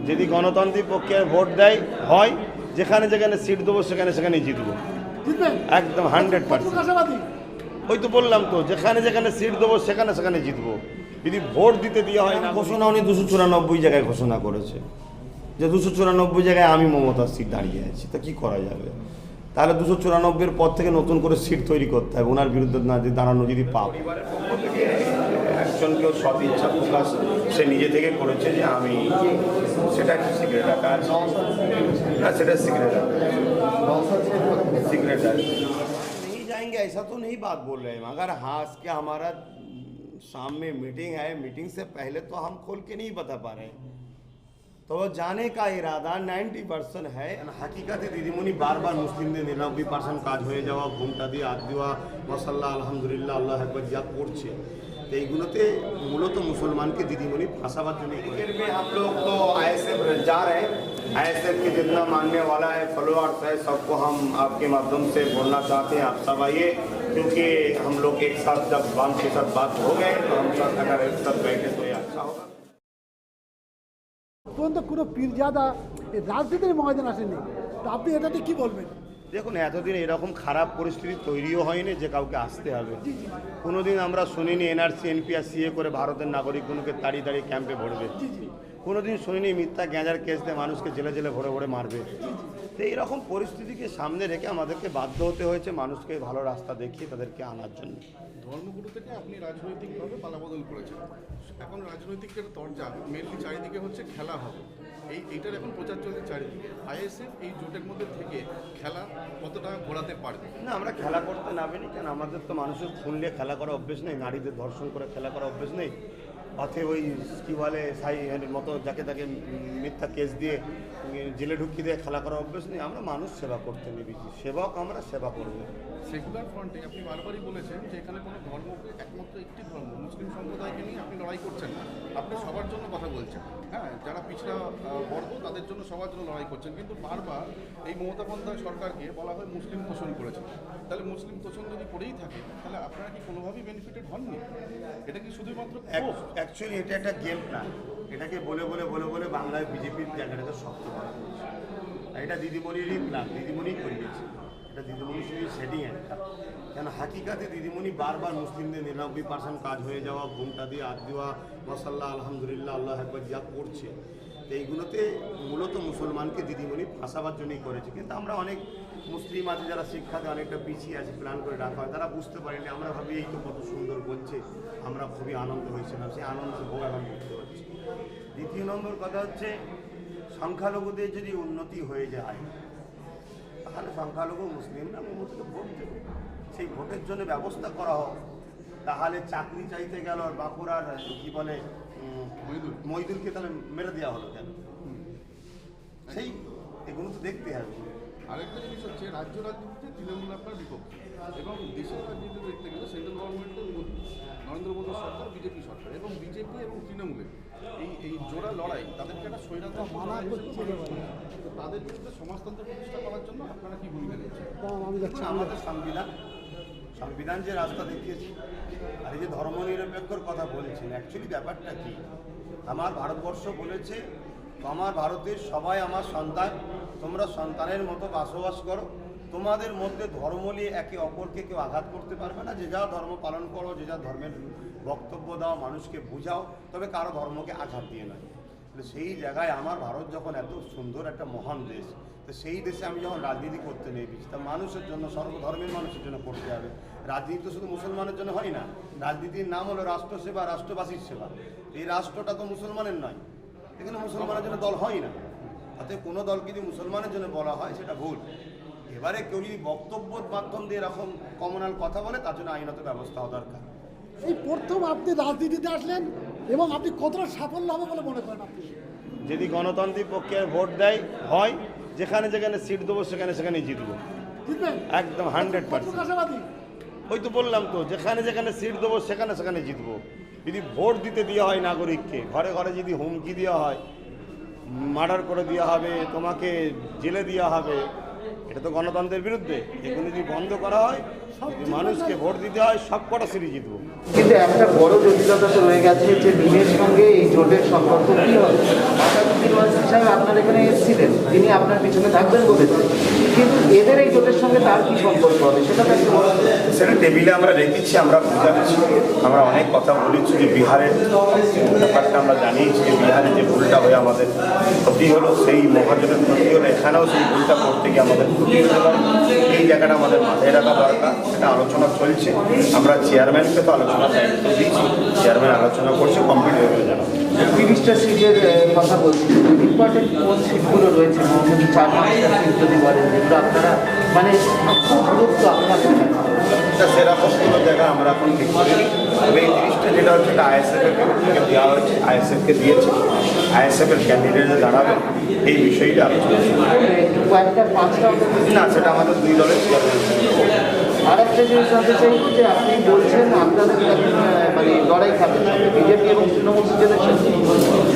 যদি গণতান্ত্রিক প্রক্রিয়ায় ভোট দেয় হয়, যেখানে যেখানে সিট দেবো সেখানে সেখানেই জিতবো, একদম 100%। ওই তো বললাম তো, যেখানে যেখানে সিট দেবো সেখানে সেখানে জিতবো। যদি ভোট দিতে দেওয়া হয় না, ঘোষণা উনি 294 জায়গায় ঘোষণা করেছে যে 294 জায়গায় আমি মমতার সিট দাঁড়িয়ে আছি, তা কী করা যাবে? তাহলে 294-এর পর থেকে নতুন করে সিট তৈরি করতে হবে ওনার বিরুদ্ধে না দাঁড়ানো যদি পাপ। একজন কেউ সৎ ইচ্ছা প্রকাশ সে নিজে থেকে করেছে যে আমি, সেটা একটা সিক্রেট রাখা আছে, সেটা সিক্রেট सीक्रेट है। नहीं जाएंगे ऐसा तो नहीं बात बोल रहे हैं, मगर हाँ के हमारा शाम में मीटिंग है, मीटिंग से पहले तो हम खोल के नहीं बता पा रहे हैं, तो वो जाने का इरादा 90% है। हकीकत दीदीमणि बार बार मुस्लिम 99% কাজ হয়ে যাওয়া, ঘুমটা দিয়ে হাত দেওয়া, মাশাআল্লাহ আলহামদুলিল্লাহ আল্লাহ একবার যা করছে, तो এইগুলোতে মূলত মুসলমানকে দিদিমণি ফাঁসাবার জন্য। हम लोग तो ISF जा रहे हैं, ISF के जितना मानने वाला है, फॉलोअर्स है, सबको हम आपके माध्यम से बोलना चाहते हैं, आप सब आइए, क्योंकि हम लोग एक साथ जब बाम के साथ बात हो गए तो हम सब अगर एक साथ बैठे तो ये अच्छा होगा। কোনো পীরজাদা রাজনীতির ময়দান আসেনি, তো আপনি এটাতে কি বলবেন? দেখুন, এতদিন এরকম খারাপ পরিস্থিতি তৈরিও হয়নি যে কাউকে আসতে হবে। কোনোদিন আমরা শুনিনি NRC NPR CA করে ভারতের নাগরিকগুলোকে তাড়িয়ে তাড়িয়ে ক্যাম্পে ভরবে, কোনোদিন শুনিনি মিথ্যা গ্যাঁজার কেস দিয়ে মানুষকে জেলে জেলে ভরে ভরে মারবে। তো এইরকম পরিস্থিতিকে সামনে রেখে আমাদেরকে বাধ্য হতে হয়েছে মানুষকে ভালো রাস্তা দেখিয়ে তাদেরকে আনার জন্য। ধর্মগুরু থেকে আপনি রাজনৈতিকভাবে পালাবদল করেছেন, এখন রাজনৈতিক যেটা তরজা মেনলি চারিদিকে হচ্ছে খেলা হবে, এইটার এখন প্রচার চলছে চারিদিকে। ISF এই জোটের মধ্যে থেকে খেলা কতটা ঘোরাতে পারবে? না, আমরা খেলা করতে নামেনি, কেন আমাদের তো মানুষের খুনলে খেলা করা অভ্যেস নেই, নারীদের ধর্ষণ করে খেলা করা অভ্যেস নেই, অথবা ওই কী বলে সাইয়ের মতো যাকে তাকে মিথ্যা কেস দিয়ে জেলে ঢুকিয়ে দিয়ে খেলা করা অভ্যেস নেই। আমরা মানুষ সেবা করতে নেবেছি, সেবক আমরা সেবা করবো। সেকুলার ফ্রন্টে আপনি বারবারই বলেছেন যে এখানে কোনো ধর্মকে, একমাত্র একটি ধর্ম মুসলিম সম্প্রদায়কে নিয়ে আপনি লড়াই করছেন না, আপনি সবার জন্য কথা বলছেন। হ্যাঁ, যারা পিছড়া বর্গ তাদের জন্য সবার জন্য লড়াই করছেন, কিন্তু বারবার এই মমতা বন্দ্যোপাধ্যায় সরকারকে বলা হয় মুসলিম তোষণ করেছে। তাহলে মুসলিম তোষণ যদি করেই থাকে তাহলে আপনারা কি কোনোভাবেই বেনিফিটেড হননি? এটা কি শুধুমাত্র অ্যাকচুয়ালি এটা একটা গেম প্ল্যান, এটাকে বলে বলে বলে বলে বাংলায় বিজেপির জায়গাটাকে শক্ত করা হয়েছে। এটা দিদিমণিরই প্ল্যান, দিদিমণি করিয়েছে, এটা দিদিমণির সঙ্গে সেটিং একটা। কেন হাকিকাতে দিদিমণি বারবার মুসলিমদের 99% কাজ হয়ে যাওয়া, ঘুমটা দিয়ে হাত দেওয়া, মাশাআল্লাহ আলহামদুলিল্লাহ আল্লাহ একবার যা করছে, তো এইগুলোতে মূলত মুসলমানকে দিদিমণি ফাঁসাবার জন্যই করেছে। কিন্তু আমরা অনেক মুসলিম আছে যারা শিক্ষাতে অনেকটা পিছিয়ে আছে, প্ল্যান করে রাখা হয়, তারা বুঝতে পারেনি। আমরা ভাবি এই তো কত সুন্দর বলছে, আমরা খুবই আনন্দ হয়েছিলাম, সেই আনন্দ ভোগ এখন করতে পারছি। দ্বিতীয় নম্বর কথা হচ্ছে, সংখ্যালঘুদের যদি উন্নতি হয়ে যায় তাহলে সংখ্যালঘু মুসলিমরা মমতাকে ভোট দেবে, সেই ভোটের জন্য ব্যবস্থা করা হোক। তাহলে চাকরি চাইতে গেল বাঁকুড়ার কী বলে মইদুলকে তাহলে মেরে দেওয়া হলো কেন? সেই এগুলো তো দেখতে হবে। আরেকটা জিনিস হচ্ছে, রাজ্য রাজনীতিতে তৃণমূল আপনার বিপক্ষে, এবং দেশের রাজনীতি দেখতে গেলে সেন্ট্রাল গভর্নমেন্টের মধ্যে নরেন্দ্র মোদী সরকার, বিজেপি সরকার, এবং বিজেপি এবং তৃণমূলের এই জোড়া লড়াই তাদেরকে একটা স্বৈরাচার তাদের বিরুদ্ধে সমাজতন্ত্র প্রতিষ্ঠা করার জন্য আপনারা কি ভূমিকা নিচ্ছেন? আমাদের সংবিধান যে রাস্তা দেখিয়েছে, আর এই যে ধর্মনিরপেক্ষর কথা বলেছেন, অ্যাকচুয়ালি ব্যাপারটা কি? আমার ভারতবর্ষ বলেছে আমার ভারতের সবাই আমার সন্তান, তোমরা সন্তানের মতো বসবাস করো, তোমাদের মধ্যে ধর্ম নিয়ে একে অপরকে কেউ আঘাত করতে পারবে না, যে যা ধর্ম পালন করো, যে যা ধর্মের বক্তব্য দাও, মানুষকে বুঝাও, তবে কারো ধর্মকে আঘাত দিয়ে নয়। সেই জায়গায় আমার ভারত যখন এত সুন্দর একটা মহান দেশ, তো সেই দেশে আমি যখন রাজনীতি করতে নেমেছি, তা মানুষের জন্য, সর্বধর্মের মানুষের জন্য করতে হবে। রাজনীতি তো শুধু মুসলমানের জন্য হয় না, রাজনীতির নাম হলো রাষ্ট্রসেবা, রাষ্ট্রবাসীর সেবা। এই রাষ্ট্রটা তো মুসলমানের নয়, এখানে মুসলমানের জন্য দল হয় না, অতএব কোনো দলকে যদি মুসলমানের জন্য বলা হয় সেটা ভুল। এবারে কেউ যদি বক্তব্যের মাধ্যম দিয়ে এরকম কমনাল কথা বলে, তার জন্য আইনত ব্যবস্থা হওয়া দরকার। এই প্রথম আপনি রাজনীতিতে আসলেন এবং আপনি কতটা সাফল্য হবে বলে মনে করেন আপনি? যদি গণতান্ত্রিক প্রক্রিয়ায় ভোট দেয় হয়, যেখানে যেখানে সিট দেবো সেখানে সেখানেই জিতবো, একদম 100%। ওই তো বললাম তো, যেখানে যেখানে সিট দেবো সেখানে সেখানে জিতবো। যদি ভোট দিতে দেওয়া হয় নাগরিককে, ঘরে ঘরে যদি হুমকি দেওয়া হয়, মার্ডার করে দেওয়া হবে, তোমাকে জেলে দেওয়া হবে, এটা তো গণতন্ত্রের বিরুদ্ধে। এগুলো যদি বন্ধ করা হয়, মানুষকে ভোট দিতে হয়, সব কটা সিটি জিতবো। কিন্তু একটা বড় জটিলতা তো রয়ে গেছে যে দিনের সঙ্গে এই জোটের সম্পর্ক কী হবে? সাহেব আপনার এখানে এসেছিলেন, তিনি আপনার পিছনে থাকবেন বলেছেন, কিন্তু এদের এই জোটের সঙ্গে তার কি সম্পর্ক হবে সেটা তো একটু বলুন। সেটা টেবিলে আমরা রেখেছি, আমরা বুঝাচ্ছি, আমরা অনেক কথা বলেছি যে বিহারের ব্যাপারটা আমরা জানিয়েছি যে বিহারে যে ভুলটা হয়ে আমাদের ক্ষতি হলো, সেই মহাজনের ক্ষতি হলো, এখানেও সেই ভুলটা করতে গিয়ে আমাদের ক্ষতি হতে পারে। এই জায়গাটা আমাদের মাথায় রাখা দরকার, এটা আলোচনা চলছে। আমরা চেয়ারম্যানকে তো আলোচনার দায়িত্ব দিয়েছি, চেয়ারম্যান আলোচনা করছে, কমপ্লিট হয়ে গেলে জানাবো। 30টা সিটের কথা বলছি, ইম্পর্টেন্ট কোন সিটগুলো রয়েছে, মোটামুটি 4-5টা সিট যদি বলেন যেগুলো আপনারা মানে খুব গুরুত্ব আপনার এটা সেরকম কোনো জায়গা আমরা এখন ঠিক করিনি। তবে এই জিনিসটা যেটা হচ্ছে এটা আইএসএফের থেকে দেওয়া হয়েছে, আইএসএফকে দিয়েছে, আইএসএফের ক্যান্ডিডেটে দাঁড়াবে, এই বিষয়টা আলোচনা কয়েকটা 5টা না, সেটা আমাদের দুই দলের আর একটা জিনিস জানতে চাইব যে আপনি বলছেন আপনাদের মানে লড়াই খাবেন বিজেপি এবং তৃণমূল সিজনের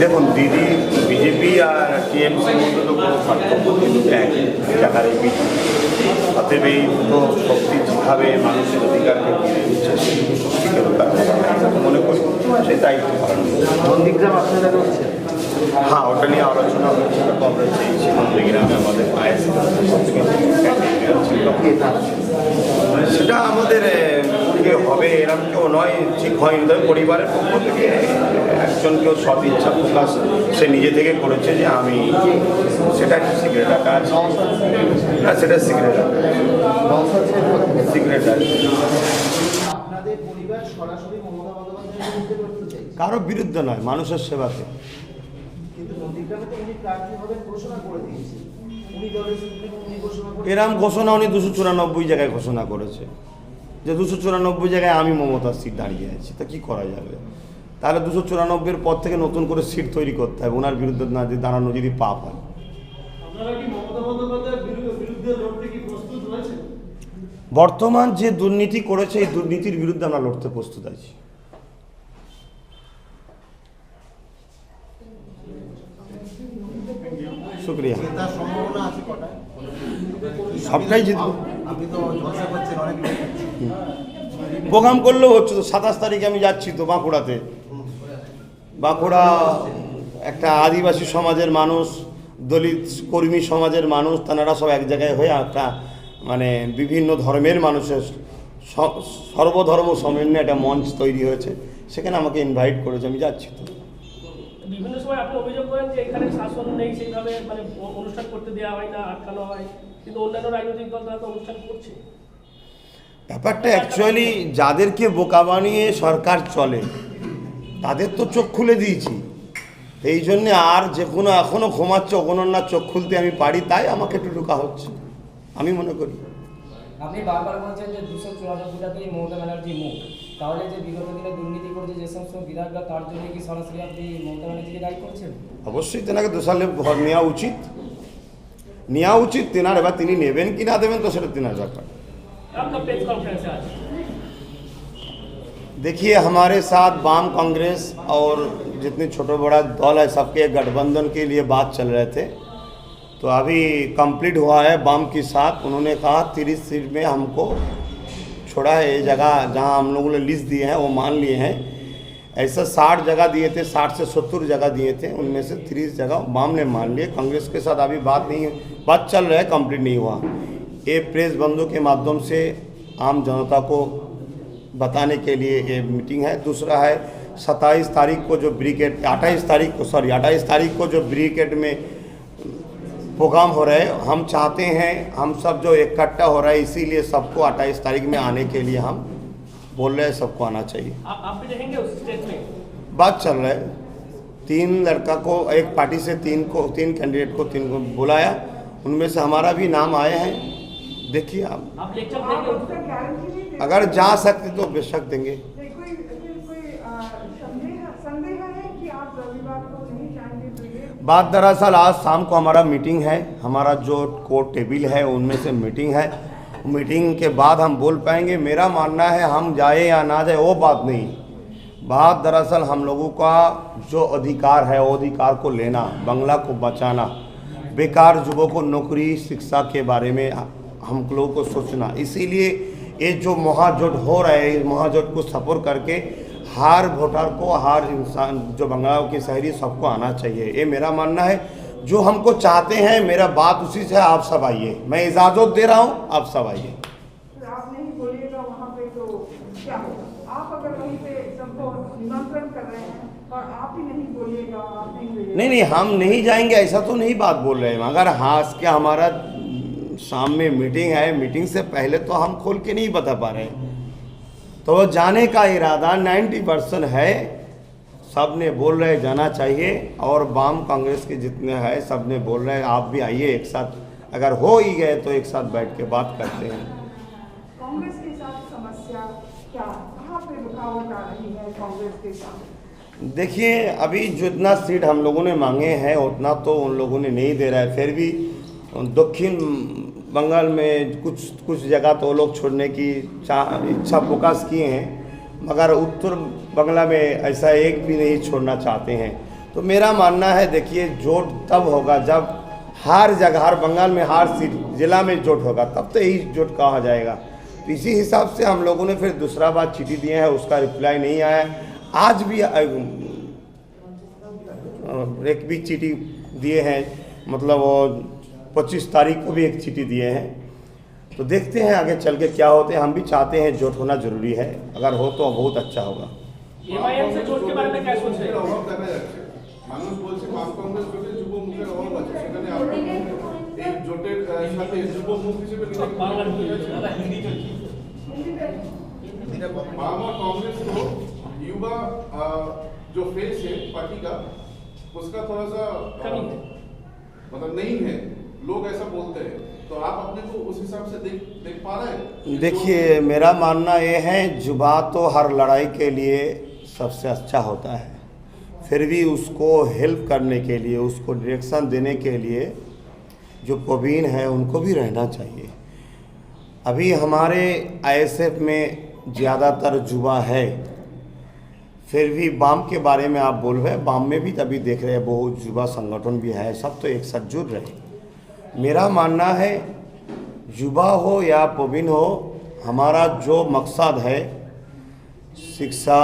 দেখুন দিদি, বিজেপি আর টিএমসির মধ্যে তো কোনো পার্থক্য কিন্তু একই জায়গার এই বিজেপি। অতএব এই দুটো শক্তি যেভাবে মানুষের অধিকারকে ফিরে দিচ্ছে সেই দুটো শক্তিকে রক্ষা করা মনে করি সেই দায়িত্ব পালন করছে। নন্দীগ্রাম আপনারা রয়েছে? হ্যাঁ, ওটা নিয়ে আলোচনা হচ্ছে, তো আমরা চেয়েছি নন্দীগ্রামে আমাদের আইএসএফ সেটা আমাদের কে হবে এরকম কেউ নয়, ঠিক হয়নি। তবে পরিবারের পক্ষ থেকে একজন কেউ সৎ ইচ্ছা প্রকাশ সে নিজে থেকে করেছে যে আমি, সেটা একটা সিক্রেট রাখা আছে না, সেটা সিক্রেট রাখা সিক্রেট আছে। আপনাদের পরিবার সরাসরি মমতা বন্দ্যোপাধ্যায়ের বিরুদ্ধে লড়তে চাইছে, কারো বিরুদ্ধে নয়, মানুষের সেবাতে। কিন্তু নন্দীগ্রামে তো উনি প্রার্থী হবে ঘোষণা করে দিয়েছে, উনি দলের সুপ্রিমো, উনি ঘোষণা করে এরম ঘোষণা উনি 294 জায়গায় ঘোষণা করেছে যে 294 জায়গায় আমি মমতার সিট দাঁড়িয়ে আছি, তা কী করা যাবে? তাহলে 294-এর পর থেকে নতুন করে সিট তৈরি করতে হবে ওনার বিরুদ্ধে না দাঁড়ানো যদি পাপ হয়। বর্তমান যে দুর্নীতি করেছে এই দুর্নীতির বিরুদ্ধে আমরা লড়তে প্রস্তুত আছি। শুক্রিয়া। সবটাই জিতবো। প্রোগ্রাম করলেও হচ্ছে তো, 27 তারিখে আমি যাচ্ছি তো বাঁকুড়াতে। বাঁকুড়া একটা আদিবাসী সমাজের মানুষ, দলিত কর্মী সমাজের মানুষ, তারা সব এক জায়গায় হয়ে একটা মানে বিভিন্ন ধর্মের মানুষের সর্বধর্ম সমন্বয়ে একটা মঞ্চ তৈরি হয়েছে, সেখানে আমাকে ইনভাইট করেছে, আমি যাচ্ছি তো। বিভিন্ন সময় আপনি অভিযোগ করেন যে এখানে শাসন নেই, সেইভাবে মানে অনুষ্ঠান করতে দেওয়া হয় না, আটকানো হয়, কিন্তু অন্যান্য রাজনৈতিক দল তারা তো অনুষ্ঠান করছে। ব্যাপারটা অ্যাকচুয়ালি যাদেরকে বোকা বানিয়ে সরকার চলে তাদের তো চোখ খুলে দিয়েছি, এই জন্যে আর যে কোনো এখনও ঘুমাচ্ছে অগণনার চোখ খুলতে আমি পারি, তাই আমাকে একটু ঢোকা হচ্ছে আমি মনে করি। আপনি বারবার বলছেন যে 294টাতেই মমতা ব্যানার্জি মুখ, তাহলে যে বিগত দিনে দুর্নীতি করেছে যে সমস্ত বিধায়করা, তার জন্য কি সরাসরি আপনি মমতা ব্যানার্জিকে দায়ী করছেন? অবশ্যই তেনাকে দোষালে নেওয়া উচিত তেনার। এবার তিনি নেবেন কি না দেবেন তো সেটা তেনার ব্যাপার। আপনার প্রেস কনফারেন্সে আছে। देखिए, हमारे साथ वाम कांग्रेस और जितने छोटे बड़ा दल है सबके गठबंधन के लिए बात चल रहे थे, तो अभी कंप्लीट हुआ है वाम के साथ। उन्होंने कहा 30 सीट में हमको छोड़ा है, ये जगह जहां हम लोगों ने लिस्ट दिए हैं वो मान लिए हैं। ऐसा 60 जगह दिए थे, 60 से 70 जगह दिए थे, उनमें से 30 जगह वाम ने मान लिए। कांग्रेस के साथ अभी बात चल रहा है, कंप्लीट नहीं हुआ। ये प्रेस बंधु के माध्यम से आम जनता को बताने के लिए ये मीटिंग है। दूसरा है 27 तारीख को जो ब्रिगेड 28 तारीख को जो ब्रिगेड में प्रोग्राम हो रहा है, हम चाहते हैं हम सब जो इकट्ठा हो रहा है, इसीलिए सबको 28 तारीख में आने के लिए हम बोल रहे हैं, सबको आना चाहिए। आप भी रहेंगे उस स्टेज में? बात चल रहा है, 3 लड़का को एक पार्टी से 3 कैंडिडेट को 3 को बुलाया, उनमें से हमारा भी नाम आए हैं। देखिए आप लेक्चर देंगे? अगर जा सकते तो बेशक देंगे। बात दरअसल आज शाम को हमारा मीटिंग है, हमारा जो कोर्ट टेबल है उनमें से मीटिंग है। मीटिंग के बाद हम बोल पाएंगे। मेरा मानना है हम जाए या ना जाए वो बात नहीं, बात दरअसल हम लोगों का जो अधिकार है वो अधिकार को लेना, बंगला को बचाना, बेकार युवकों को नौकरी शिक्षा के बारे में हम लोगों को सोचना। इसीलिए ये जो महाजोट हो रहा है, इस महाजोट को सपोर्ट करके हर वोटर को, हर इंसान जो बंगाल के शहरी सबको आना चाहिए, ये मेरा मानना है। जो हमको चाहते हैं, मेरा बात उसी से, आप सब आइए, मैं इजाज़त दे रहा हूँ, आप सब आइए। आप नहीं बोलिएगा वहाँ पे तो क्या होगा? आप अगर वहीं पे सबको निमंत्रण कर रहे हैं और आप ही नहीं बोलिएगा, आप नहीं बोलिएगा। नहीं, हम नहीं जाएंगे ऐसा तो नहीं बात बोल रहे हैं, मगर हाँ क्या हमारा शाम में मीटिंग है, मीटिंग से पहले तो हम खोल के नहीं बता पा रहे हैं। तो जाने का इरादा 90% है, सब ने बोल रहे जाना चाहिए, और वाम कांग्रेस के जितने हैं सब ने बोल रहे हैं आप भी आइए एक साथ, अगर हो ही गए तो एक साथ बैठ के बात करते हैं। कांग्रेस के साथ समस्या क्या, कहाँ पे रुकावट आ रही है कांग्रेस के साथ? देखिए, अभी जितना सीट हम लोगों ने मांगे हैं उतना तो उन लोगों ने नहीं दे रहा है, फिर भी दक्षिण बंगाल में कुछ जगह तो वो लोग छोड़ने की इच्छा प्रकाश किए हैं, मगर उत्तर बंगला में ऐसा एक भी नहीं छोड़ना चाहते हैं। तो मेरा मानना है, देखिए जोट तब होगा जब हर जगह, हर बंगाल में हर सीट जिला में जोट होगा, तब तो यही जोट कहा जाएगा। तो इसी हिसाब से हम लोगों ने फिर दूसरा बार चिट्ठी दिए हैं, उसका रिप्लाई नहीं आया। आज भी एक भी चिट्ठी दिए हैं, मतलब वो 25 तारीख को भी एक चिट्ठी दिए हैं। तो देखते हैं आगे चल के क्या होते हैं। हम भी चाहते हैं जोट होना जरूरी है, अगर हो तो बहुत अच्छा होगा। एमआईएम से जोट के बारे में क्या सोच रहे हैं? অভাব দেখা যাচ্ছে, মানুষ বলছে বাম কংগ্রেস জোটে যুব মুখের অভাব আছে, সেখানে আপনারা এই জোটের সাথে যুব মুখ হিসেবে নিজেকে বাংলার बाम और कांग्रेस को युवा जो फेस है पार्टी का, उसका थोड़ा सा मतलब नहीं है, लोग ऐसा बोलते हैं। तो आप अपने को उस हिसाब से देख पा रहे हैं? देखिए, मेरा मानना ये है, जुबा तो हर लड़ाई के लिए सबसे अच्छा होता है, फिर भी उसको हेल्प करने के लिए, उसको डायरेक्शन देने के लिए जो प्रवीण है उनको भी रहना चाहिए। अभी हमारे आईएसएफ में ज़्यादातर जुबा है, फिर भी वाम के बारे में आप बोल रहे हैं, वाम में भी तभी देख रहे हैं बहुत जुबा संगठन भी है, सब तो एक साथ जुड़ रहे। मेरा मानना है, युवा हो या प्रवीण हो, हमारा जो मकसद है शिक्षा,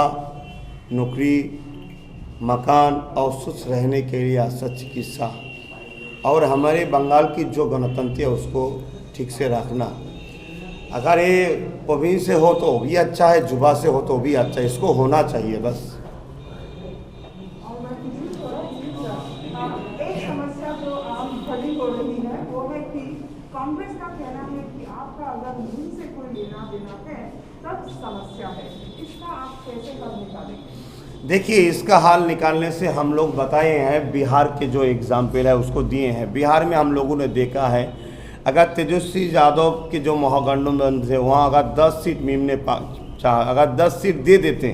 नौकरी, मकान और स्वच्छ रहने के लिए अच्छा चिकित्सा, और हमारे बंगाल की जो गणतंत्र है उसको ठीक से रखना। अगर ये प्रवीण से हो तो भी अच्छा है, जुबा से हो तो भी अच्छा है, इसको होना चाहिए बस। एक समस्या जो आम खड़ी हो रही है वो है कि कांग्रेस का कहना है कि आपका अगर मुझ से कोई लेना देना है तब समस्या है, इसका आप कैसे हल निकालेंगे? देखिए, इसका हल निकालने से हम लोग बताए हैं, बिहार के जो एग्जाम्पल है उसको दिए हैं। बिहार में हम लोगों ने देखा है, अगर तेजस्वी यादव के जो महागठबंधन थे वहाँ अगर 10 सीट मीम ने अगर 10 सीट दे देते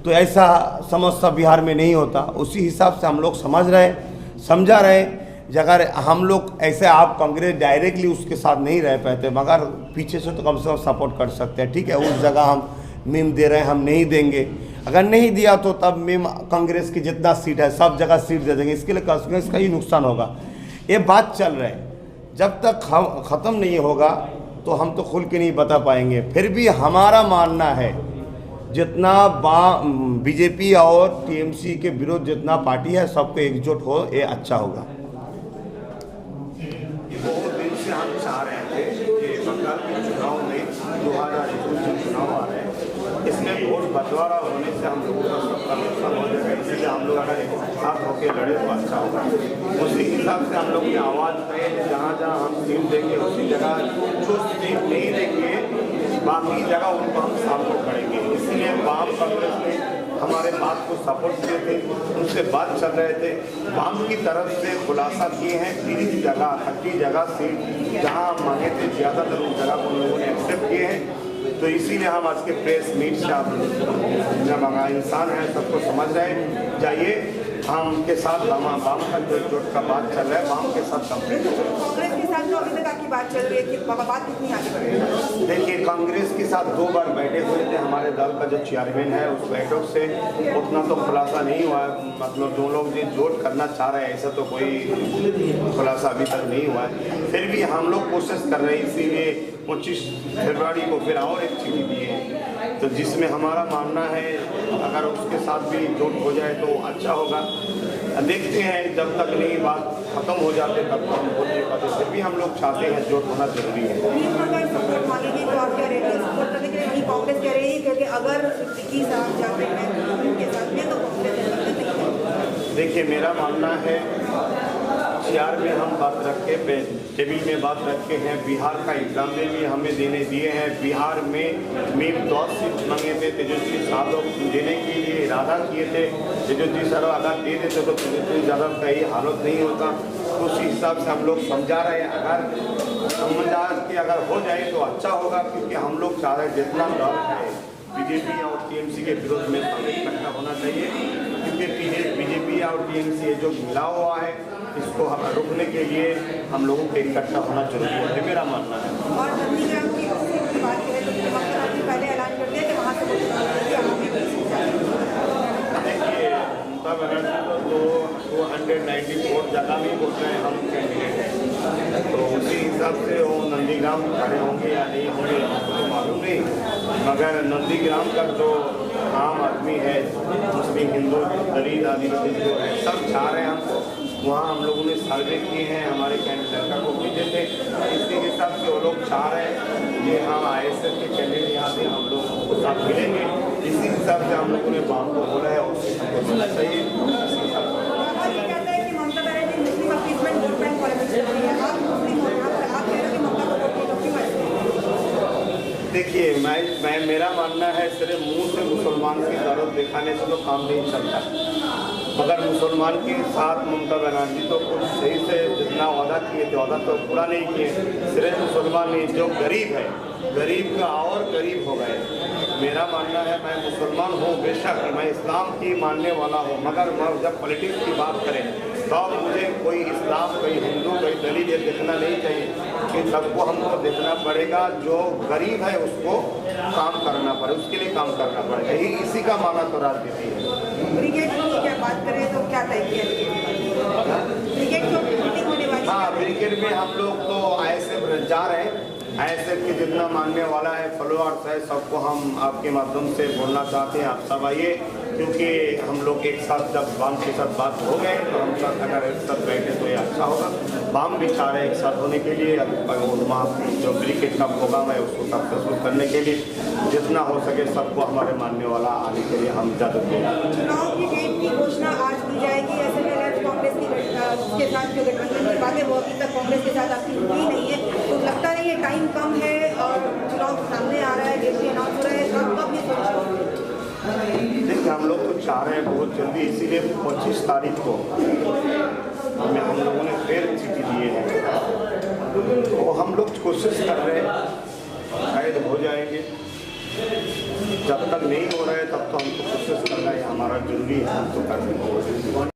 तो ऐसा समस्या बिहार में नहीं होता। उसी हिसाब से हम लोग समझा रहे अगर हम लोग ऐसे, आप कांग्रेस डायरेक्टली उसके साथ नहीं रह पाते, मगर पीछे से तो कम से कम सपोर्ट कर सकते हैं। ठीक है, उस जगह हम मीम दे रहे हैं, हम नहीं देंगे। अगर नहीं दिया तो तब मीम कांग्रेस की जितना सीट है सब जगह सीट दे देंगे, इसके लिए कांग्रेस का ही नुकसान होगा। ये बात चल रहा है, जब तक ख़त्म नहीं होगा तो हम तो खुल के नहीं बता पाएंगे। फिर भी हमारा मानना है, जितना बीजेपी और टीएमसी के विरोध जितना पार्टी है, सबको एकजुट हो, ये अच्छा होगा। बहुत दिन से हम चाह रहे थे कि बंगाल के चुनाव में 2021 में चुनाव आ रहे हैं, इसमें वोट बंटवारा होने से हम लोगों का सबका नुकसान हो जाएगा, इसलिए हम लोग अगर एक साथ होकर लड़े तो अच्छा होगा। उसी हिसाब से हम लोग ने आवाज़ करें, जहाँ जहाँ हम सीट देंगे उसी जगह, जो सीट नहीं देंगे बाकी जगह उनको हम सपोर्ट करेंगे। इसीलिए वाम कांग्रेस ने हमारे बात को सपोर्ट किए थे, उनसे बात चल रहे थे, वाम की तरफ से खुलासा किए हैं 30 जगह सीट जहाँ हम मांगे थे, ज़्यादातर उन जगह को लोगों ने एक्सेप्ट किए हैं। तो इसीलिए हम आज के प्रेस मीट से आप जब इंसान हैं सबको समझ रहे हैं, जाइए हम के साथ वाम का जो जोट का बात चल रहा है, वाम के साथ कंप्लीट हो। कांग्रेस के साथ जो अभी तक आपकी बात चल रही है कि बात कितनी आगे बढ़ेगी? देखिए, कांग्रेस के साथ 2 बार बैठे हुए थे, हमारे दल का जो चेयरमैन है उस बैठक से उतना तो खुलासा नहीं हुआ, मतलब जो लोग जो जोट करना चाह रहे हैं ऐसा तो कोई खुलासा अभी तक नहीं हुआ है। फिर भी हम लोग कोशिश कर रहे हैं, इसीलिए 25 फरवरी को फिर और एक चिट्ठी दी है, तो जिसमें हमारा मानना है अगर उसके साथ भी जोट हो जाए तो अच्छा होगा। देखते हैं, जब तक नहीं बात ख़त्म हो जाते तब तो हम बोल नहीं पाते, फिर भी हम लोग चाहते हैं जोट होना जरूरी है। अगर सपोर्ट मांगेगी तो आप क्या रहेंगे? सपोर्ट करने के लिए वही कांग्रेस कह रही है क्योंकि अगर विकी साहब जाते हैं उनके साथ में तो कांग्रेस। देखिए मेरा मानना है CR में हम बात रख के टेबल में बात रखे हैं, बिहार का एग्जाम में भी हमें देने दिए हैं। बिहार में मेन 10 सीट मांगे थे, तेजस्वी साहब देने के लिए इरादा किए थे। तेजस्वी साहब अगर दे देते तो तेजस्वी यादव का ये हालत नहीं होता। तो उसी हिसाब से हम लोग समझा रहे हैं, अगर समझा के अगर हो जाए तो अच्छा होगा, क्योंकि हम लोग चाह रहे हैं जितना दल है बीजेपी और TMC के विरोध में इकट्ठा होना चाहिए, क्योंकि बीजेपी और TMC जो मिला हुआ है इसको हम रोकने के लिए हम लोगों को इकट्ठा होना जरूरी है, मेरा मानना है। और नंदीग्राम की बात करें तो ममता बनर्जी पहले ऐलान कर दिया कि वहाँ से देखिए ममता बनर्जी तो 294 जगह में बोल रहे हैं हम कैंडिडेट हैं, तो उसी हिसाब से वो नंदीग्राम खड़े होंगे या नहीं होंगे हमको तो मालूम नहीं, मगर नंदीग्राम का जो आम आदमी है, मुस्लिम, हिंदू, दलित, आदिवासी जो है सब चाह रहे हैं हमको। वहाँ हम लोगों ने सर्वे किए हैं, हमारे कैंडिडेट को भेजे थे, इसके हिसाब से वो लोग चाह रहे हैं कि हाँ ISF के कैंडिडेट यहाँ से हम लोग उनको साथ मिलेंगे। इसी हिसाब से हम लोगों ने बाम को बोला है और उसको मिलना चाहिए। कहता है कि ममता बनर्जी मुस्लिम अपीसमेंट वोट बैंक पॉलिटिक्स कर रही है। आप मुस्लिम हो, आप कह रहे हो कि ममता को वोट नहीं करती। देखिए मैं मेरा मानना है सिर्फ मुंह से मुसलमान की दर्द दिखाने से तो काम नहीं चलता, मगर मुसलमान के साथ ममता बनर्जी तो कुछ सही से जितना वादा किए थे वादा तो पूरा नहीं किए। सिर्फ मुसलमान नहीं, जो गरीब है गरीब का और गरीब हो गए। मेरा मानना है मैं मुसलमान हूँ, बेशक मैं इस्लाम की मानने वाला हूँ, मगर जब पॉलिटिक्स की बात करें तो मुझे कोई इस्लाम, कोई हिंदू, कोई दलित ये देखना नहीं चाहिए कि सबको हमको देखना पड़ेगा। जो गरीब है उसको काम करना पड़े, उसके लिए काम करना पड़ेगा, यही इसी का माना तो राजनीति है। ब्रिगेड की क्या बात करें तो क्या तय किया ब्रिगेड की मीटिंग होने वाली? हाँ, ब्रिगेड में हम लोग तो ISF जा रहे हैं। ISF के जितना मानने वाला है, फॉलोअर्स है, सबको हम आपके माध्यम से बोलना चाहते हैं, आप सब आइए, क्योंकि हम लोग एक साथ जब बाम के साथ बात हो गए तो हम सब अगर एक साथ बैठे तो ये अच्छा होगा। बाम भी चाह रहे हैं एक साथ होने के लिए, वहाँ जो ब्रिगेड का प्रोग्राम है उसको सक्सेसफुल करने के लिए जितना हो सके सबको हमारे मानने वाला आने के लिए हम ज़्यादा देंगे। चुनाव की डेट की घोषणा आज की जाएगी। ऐसे पहले कांग्रेस के साथ जो गठबंधन की बातें वो अभी तक कांग्रेस के साथ आपकी हुई नहीं है, तो लगता नहीं है टाइम कम है और चुनाव सामने आ रहा है, डेट भी अनाउंस हो रहा है, कब ये सोच? देखिए हम लोग तो चाह रहे हैं बहुत जल्दी, इसीलिए 25 तारीख को हमें हम लोगों ने फिर चिट्ठी दिए हैं, तो हम लोग कोशिश कर रहे हैं शायद हो जाएंगे। जब तक नहीं हो रहा है तब तो हमको कोशिश करना है, हमारा जरूरी है, हम तो कर रहे हैं।